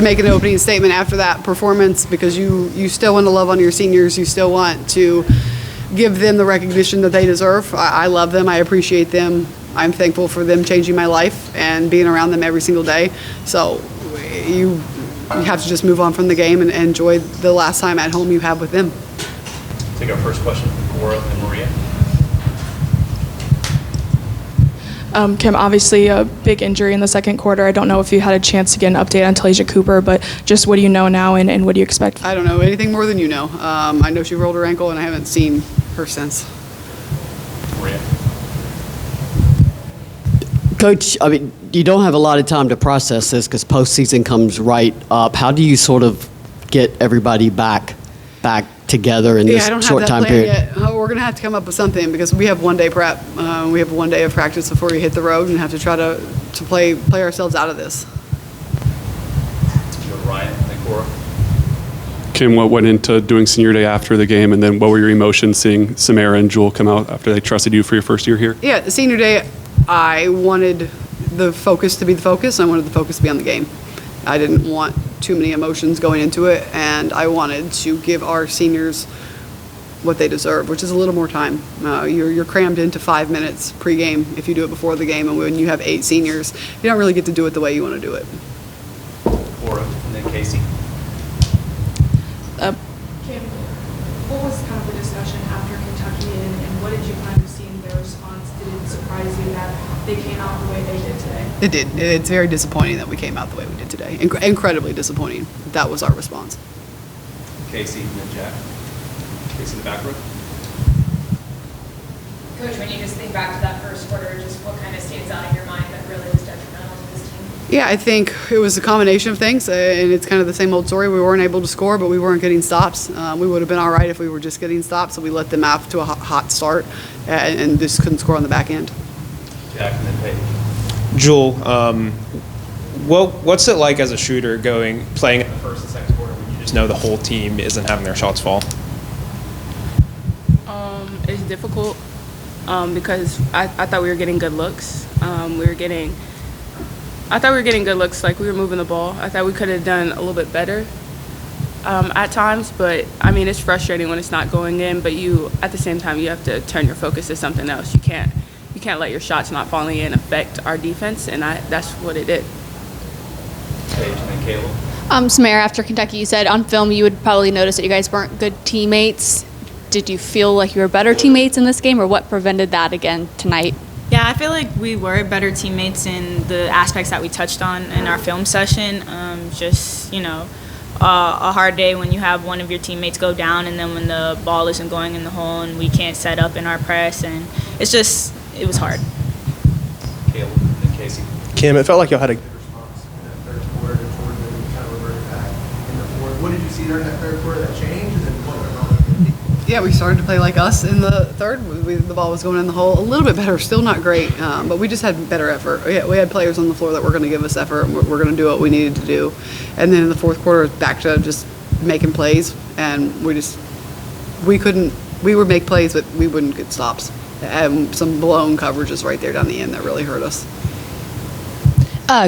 Make an opening statement after that performance, because you still want to love on your seniors. You still want to give them the recognition that they deserve. I love them. I appreciate them. I'm thankful for them changing my life and being around them every single day. So you have to just move on from the game and enjoy the last time at home you have with them. Take our first question from Cora and Maria. Kim, obviously a big injury in the second quarter. I don't know if you had a chance to get an update on Talia Cooper, but just what do you know now and what do you expect? I don't know anything more than you know. I know she rolled her ankle and I haven't seen her since. Maria. Coach, I mean, you don't have a lot of time to process this because postseason comes right up. How do you sort of get everybody back together in this short time period? Yet. We're going to have to come up with something because we have 1 day prep. We have 1 day of practice before we hit the road and have to try to play ourselves out of this. Go to Ryan and Cora. Kim, what went into doing senior day after the game, and then what were your emotions seeing Samara and Jewel come out after they trusted you for your first year here? Yeah, the senior day, I wanted the focus to be the focus. I wanted the focus to be on the game. I didn't want too many emotions going into it, and I wanted to give our seniors what they deserve, which is a little more time. You're crammed into 5 minutes pregame if you do it before the game, and when you have 8 seniors, you don't really get to do it the way you want to do it. Cora and then Casey. Kim, what was kind of the discussion after Kentucky, and what did you kind of see in their response? Did it surprise you that they came out the way they did today? It did. It's very disappointing that we came out the way we did today. Incredibly disappointing. That was our response. Casey and then Jack. Casey in the back row. Coach, when you just think back to that first quarter, just what kind of stands out in your mind that really was detrimental to this team? Yeah, I think it was a combination of things, and it's kind of the same old story. We weren't able to score, but we weren't getting stops. We would have been all right if we were just getting stops, so we let them off to a hot start and just couldn't score on the back end. Jack and then Paige. Jewel, what's it like as a shooter playing in the first and second quarter when you just know the whole team isn't having their shots fall? It's difficult because I thought we were getting good looks. I thought we were getting good looks, like we were moving the ball. I thought we could have done a little bit better at times, but I mean, it's frustrating when it's not going in, but at the same time, you have to turn your focus to something else. You can't let your shots not falling in affect our defense, and that's what it did. Paige and then Caleb. Samara, after Kentucky, you said on film you would probably notice that you guys weren't good teammates. Did you feel like you were better teammates in this game, or what prevented that again tonight? Yeah, I feel like we were better teammates in the aspects that we touched on in our film session. A hard day when you have one of your teammates go down, and then when the ball isn't going in the hole and we can't set up in our press, and it was hard. Caleb and Casey. Kim, it felt like y'all had a good response in that third quarter toward the kind of reverted back in the fourth. What did you see during that third quarter that changed, and then what went wrong? Yeah, we started to play like us in the third. The ball was going in the hole a little bit better, still not great, but we just had better effort. We had players on the floor that were going to give us effort, and we're going to do what we needed to do. And then in the fourth quarter, back to just making plays, and we would make plays, but we wouldn't get stops. And some blown coverages right there down the end that really hurt us.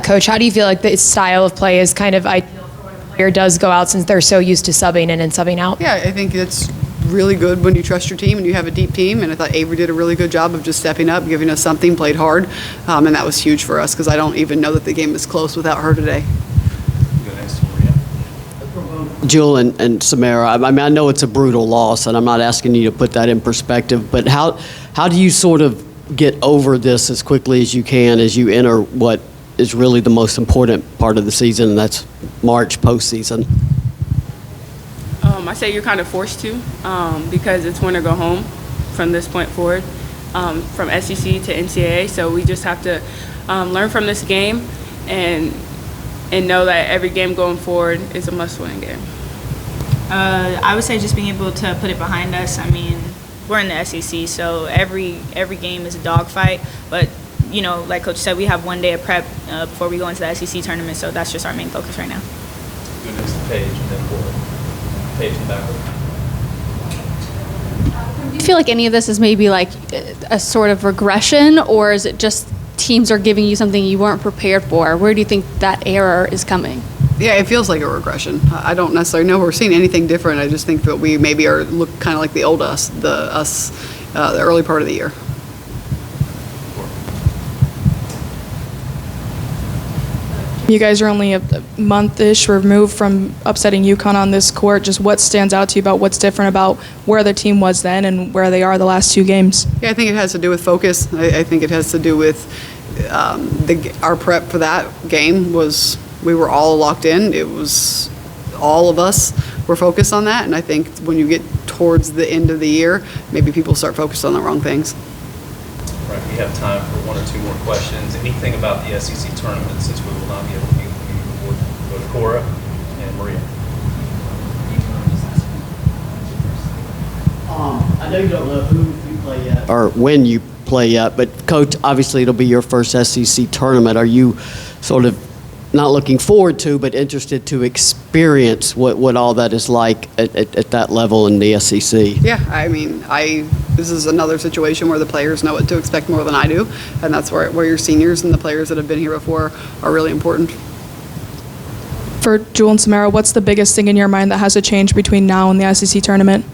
Coach, how do you feel like this style of play is kind of ideal for when a player does go out, since they're so used to subbing in and subbing out? Yeah, I think it's really good when you trust your team and you have a deep team, and I thought Avery did a really good job of just stepping up, giving us something, played hard, and that was huge for us because I don't even know that the game was close without her today. Go next to Maria. Jewel and Samara, I mean, I know it's a brutal loss, and I'm not asking you to put that in perspective, but how do you sort of get over this as quickly as you can as you enter what is really the most important part of the season, and that's March postseason? I say you're kind of forced to because it's win or go home from this point forward, from SEC to NCAA. So we just have to learn from this game and know that every game going forward is a must-win game. I would say just being able to put it behind us. I mean, we're in the SEC, so every game is a dogfight. But like Coach said, we have 1 day of prep before we go into the SEC tournament, so that's just our main focus right now. Go next to Paige and then Cora. Paige in the back row. Do you feel like any of this is maybe like a sort of regression, or is it just teams are giving you something you weren't prepared for? Where do you think that error is coming? Yeah, it feels like a regression. I don't necessarily know we're seeing anything different. I just think that we maybe look kind of like the old us, the early part of the year. You guys are only a month-ish removed from upsetting UConn on this court. Just what stands out to you about what's different about where the team was then and where they are the last 2 games? Yeah, I think it has to do with focus. I think it has to do with our prep for that game was we were all locked in. It was all of us were focused on that, and I think when you get towards the end of the year, maybe people start focused on the wrong things. Right, we have time for 1 or 2 more questions. Anything about the SEC tournament, since we will not be able to meet with you, we'll go to Cora and Maria. I know you don't know who you play yet or when you play yet, but Coach, obviously it'll be your first SEC tournament. Are you sort of not looking forward to, but interested to experience what all that is like at that level in the SEC? Yeah, I mean, this is another situation where the players know what to expect more than I do, and that's where your seniors and the players that have been here before are really important. For Jewel and Samara, what's the biggest thing in your mind that has to change between now and the SEC tournament?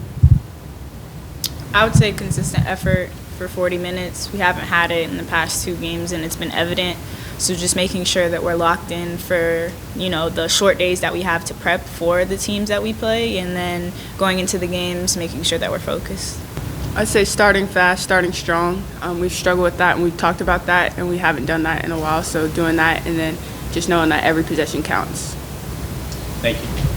I would say consistent effort for 40 minutes. We haven't had it in the past 2 games, and it's been evident. So just making sure that we're locked in for, the short days that we have to prep for the teams that we play, and then going into the games, making sure that we're focused. I'd say starting fast, starting strong. We've struggled with that, and we've talked about that, and we haven't done that in a while. So doing that, and then just knowing that every possession counts. Thank you.